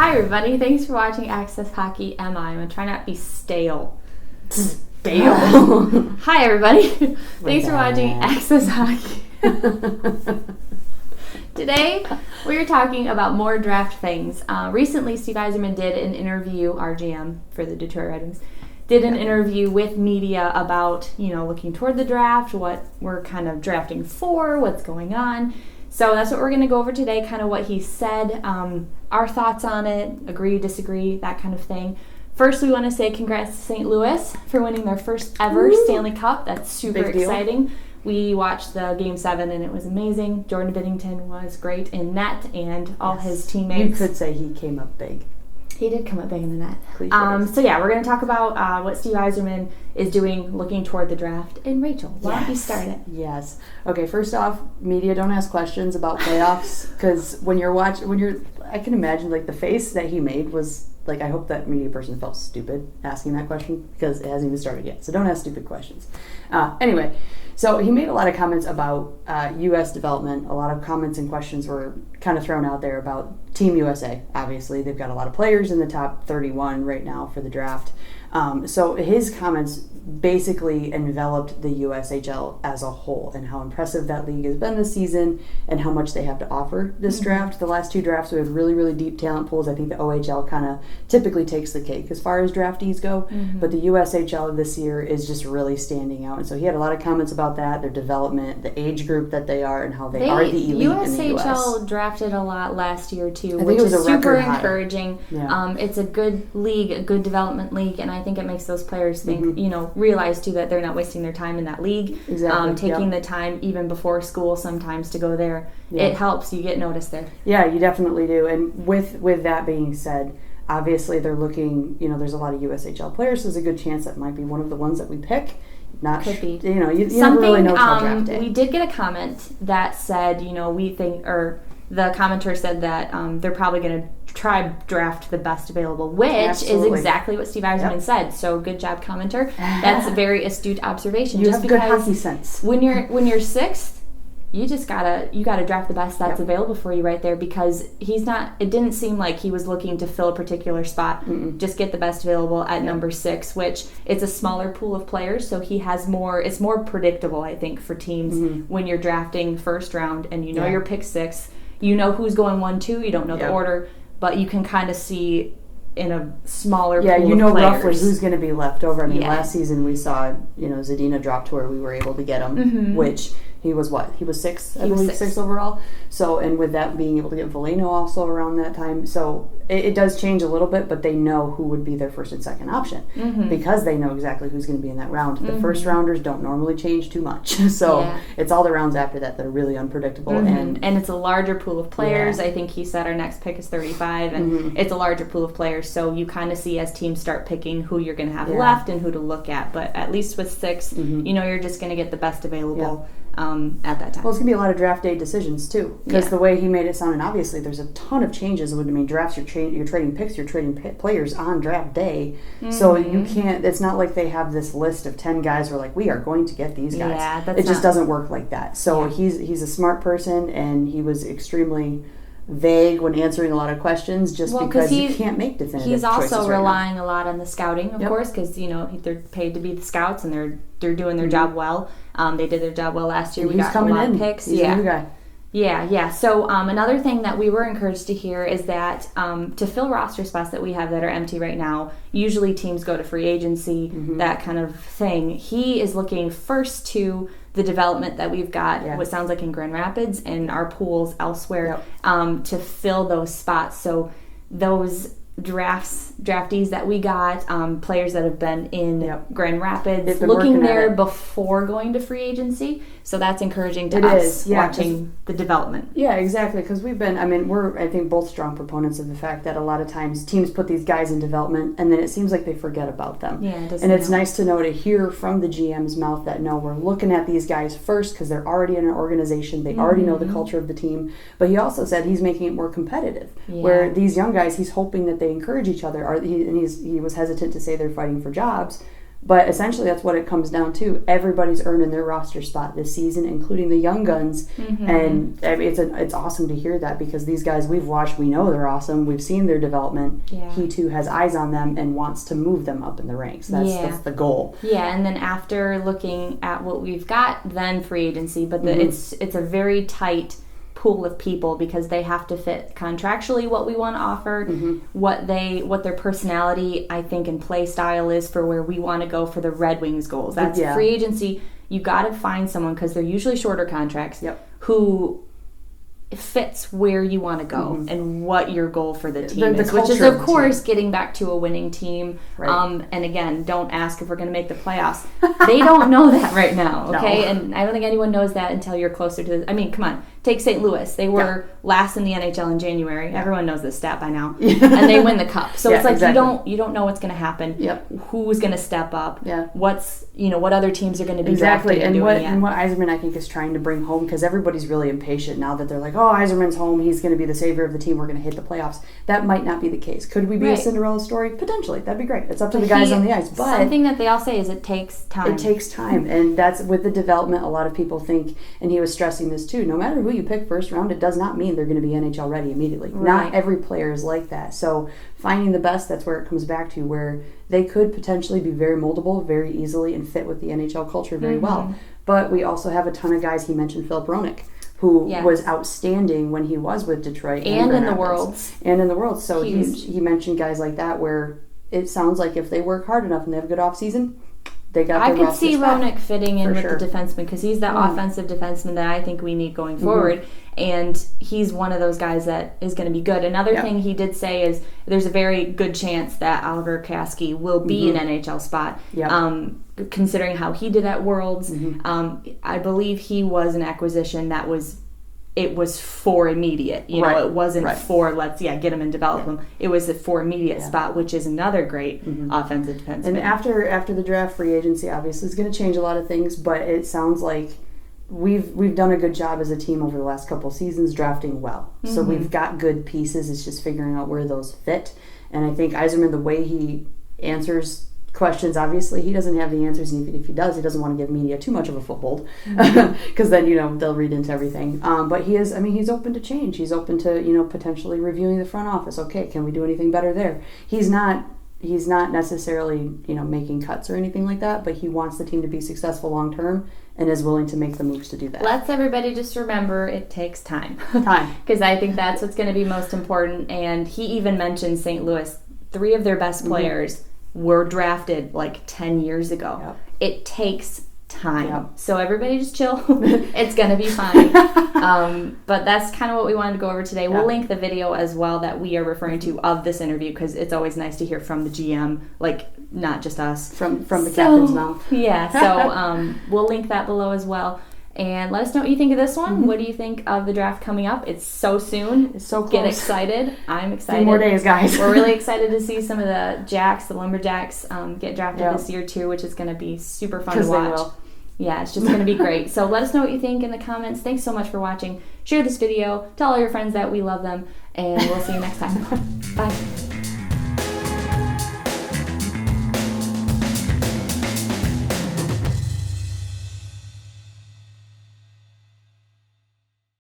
Hi everybody, thanks for watching Access Hockey MI. I'm going to try not to be stale. Stale? Hi everybody, thanks for watching Access Hockey. Today, we are talking about more draft things. Recently, Steve Yzerman did an interview, our GM for the Detroit Red Wings, did an interview with media about, looking toward the draft, what we're kind of drafting for, what's going on. So that's what we're going to go over today, kind of what he said, our thoughts on it, agree, disagree, that kind of thing. First, we want to say congrats to St. Louis for winning their first ever Stanley Cup. That's super exciting. We watched the Game 7, and it was amazing. Jordan Binnington was great in net, and all his teammates. You could say he came up big. He did come up big in the net. So we're going to talk about what Steve Yzerman is doing looking toward the draft. And Rachel, why don't you start it? Yes. Okay, first off, media, don't ask questions about playoffs, because I can imagine, the face that he made was, I hope that media person felt stupid asking that question, because it hasn't even started yet. So don't ask stupid questions. Anyway, so he made a lot of comments about U.S. development. A lot of comments and questions were kind of thrown out there about Team USA. Obviously, they've got a lot of players in the top 31 right now for the draft. So his comments basically enveloped the USHL as a whole and how impressive that league has been this season and how much they have to offer this draft. The last two drafts, we had really, really deep talent pools. I think the OHL kind of typically takes the cake as far as draftees go, but the USHL this year is just really standing out. And so he had a lot of comments about that, their development, the age group that they are, and how they are the elite in the US. USHL drafted a lot last year too, which is super encouraging. Yeah. It's a good league, a good development league, and I think it makes those players think, realize too that they're not wasting their time in that league. Exactly. Taking the time even before school sometimes to go there, it helps. You get noticed there. Yeah, you definitely do. And with that being said, obviously they're looking, there's a lot of USHL players, so there's a good chance that might be one of the ones that we pick. Could be. You never really know till draft day. We did get a comment that said, we think, or the commenter said that they're probably going to try draft the best available, which is exactly what Steve Yzerman said. So good job, commenter. That's a very astute observation. You have good hockey sense. When you're sixth, you just gotta draft the best that's available for you right there, because it didn't seem like he was looking to fill a particular spot. Just get the best available at number 6, which it's a smaller pool of players, so he has more. It's more predictable, I think, for teams when you're drafting first round and your pick 6. You know who's going 1, 2. You don't know the order, but you can kind of see in a smaller pool of players. Roughly who's going to be left over. I mean, last season we saw, Zadina drop to where we were able to get him, which he was what? He was 6, I believe, 6 overall. So, and with that being able to get Veleno also around that time. So it does change a little bit, but they know who would be their first and second option because they know exactly who's going to be in that round. The first rounders don't normally change too much. So it's all the rounds after that that are really unpredictable. And it's a larger pool of players. I think he said our next pick is 35, and it's a larger pool of players. So you kind of see as teams start picking who you're going to have left and who to look at. But at least with 6, you're just going to get the best available. At that time. Well, it's going to be a lot of draft day decisions, too, because the way he made it sound, and obviously there's a ton of changes. Drafts, you're trading picks, you're trading players on draft day, so you can't, it's not like they have this list of 10 guys who are like, we are going to get these guys. It just doesn't work like that. So he's a smart person, and he was extremely vague when answering a lot of questions because you can't make definitive choices. He's also relying a lot on the scouting, of course, because they're paid to be the scouts, and they're doing their job well. They did their job well last year. We got a lot of picks. He's a new guy. Yeah. So another thing that we were encouraged to hear is that to fill roster spots that we have that are empty right now, usually teams go to free agency, that kind of thing. He is looking first to the development that we've got, what sounds like in Grand Rapids and our pools elsewhere, to fill those spots. So those draftees that we got, players that have been in Grand Rapids, looking there before going to free agency. So that's encouraging to us, watching the development. Yeah, exactly, because we're, I think, both strong proponents of the fact that a lot of times teams put these guys in development and then it seems like they forget about them. Yeah, it doesn't and it's nice to hear from the GM's mouth that, no, we're looking at these guys first because they're already in an organization, they already know the culture of the team. But he also said he's making it more competitive, where these young guys, he's hoping that they encourage each other. He was hesitant to say they're fighting for jobs, But essentially, that's what it comes down to. Everybody's earning their roster spot this season, including the young guns. And I mean, it's awesome to hear that, because these guys we've watched, we know they're awesome. We've seen their development. Yeah. He, too, has eyes on them and wants to move them up in the ranks. That's the goal. Yeah, and then after looking at what we've got, then free agency. But it's a very tight pool of people, because they have to fit contractually what we want to offer, what their personality, I think, and play style is for where we want to go for the Red Wings goals. That's free agency. You got to find someone, because they're usually shorter contracts, who fits where you want to go and what your goal for the team is, which is, of course, getting back to a winning team. Right. And again, don't ask if we're going to make the playoffs. They don't know that right now, okay? No. And I don't think anyone knows that until you're closer to I mean, come on. Take St. Louis. They were last in the NHL in January. Everyone knows this stat by now. And they win the cup. So it's like you don't know what's going to happen. Who's going to step up. What's, what other teams are going to be drafting and doing it. And what Yzerman, I think, is trying to bring home, because everybody's really impatient now that they're like, oh, Yzerman's home. He's going to be the savior of the team. We're going to hit the playoffs. That might not be the case. Could we be a Cinderella story? Potentially. That'd be great. It's up to the guys on the ice. But something that they all say is it takes time. It takes time. And that's with the development. A lot of people think, and he was stressing this too, no matter who you pick first round, it does not mean they're going to be NHL ready immediately. Right. Not every player is like that. So finding the best, that's where it comes back to, where they could potentially be very moldable very easily and fit with the NHL culture very well. But we also have a ton of guys. He mentioned Philip Roenick, who was outstanding when he was with Detroit. And in the Worlds. And in the Worlds. So he mentioned guys like that, where it sounds like if they work hard enough and they have a good offseason, they got I could see Roenick fitting in with the defenseman, because he's that offensive defenseman that I think we need going forward. And he's one of those guys that is going to be good. Another thing he did say is there's a very good chance that Oliver Kasky will be an NHL spot, considering how he did at Worlds. I believe he was an acquisition that was for immediate. It wasn't for let's get him and develop him. It was a for immediate spot, which is another great offensive defenseman. And after the draft, free agency obviously is going to change a lot of things, but it sounds like we've done a good job as a team over the last couple seasons drafting well. So we've got good pieces. It's just figuring out where those fit. And I think Yzerman, the way he answers questions, obviously he doesn't have the answers, and even if he does, he doesn't want to give media too much of a foothold, because then they'll read into everything. But he's open to change. He's open to potentially reviewing the front office. Okay, can we do anything better there? He's not necessarily making cuts or anything like that, but he wants the team to be successful long term and is willing to make the moves to do that. Let's everybody just remember it takes time. Time. Because I think that's what's going to be most important. And he even mentioned St. Louis. 3 of their best players were drafted like 10 years ago. It takes time. So everybody just chill. It's going to be fine. But that's kind of what we wanted to go over today. We'll link the video as well that we are referring to of this interview, because it's always nice to hear from the GM, like not just us. From the captain's mouth. Yeah, so we'll link that below as well. And let us know what you think of this one. What do you think of the draft coming up? It's so soon. It's so close. Get excited. I'm excited. 3 more days, guys. We're really excited to see some of the Lumberjacks, get drafted this year too, which is going to be super fun to watch. They will. Yeah, it's just going to be great. So let us know what you think in the comments. Thanks so much for watching. Share this video. Tell all your friends that we love them. And we'll see you next time. Bye.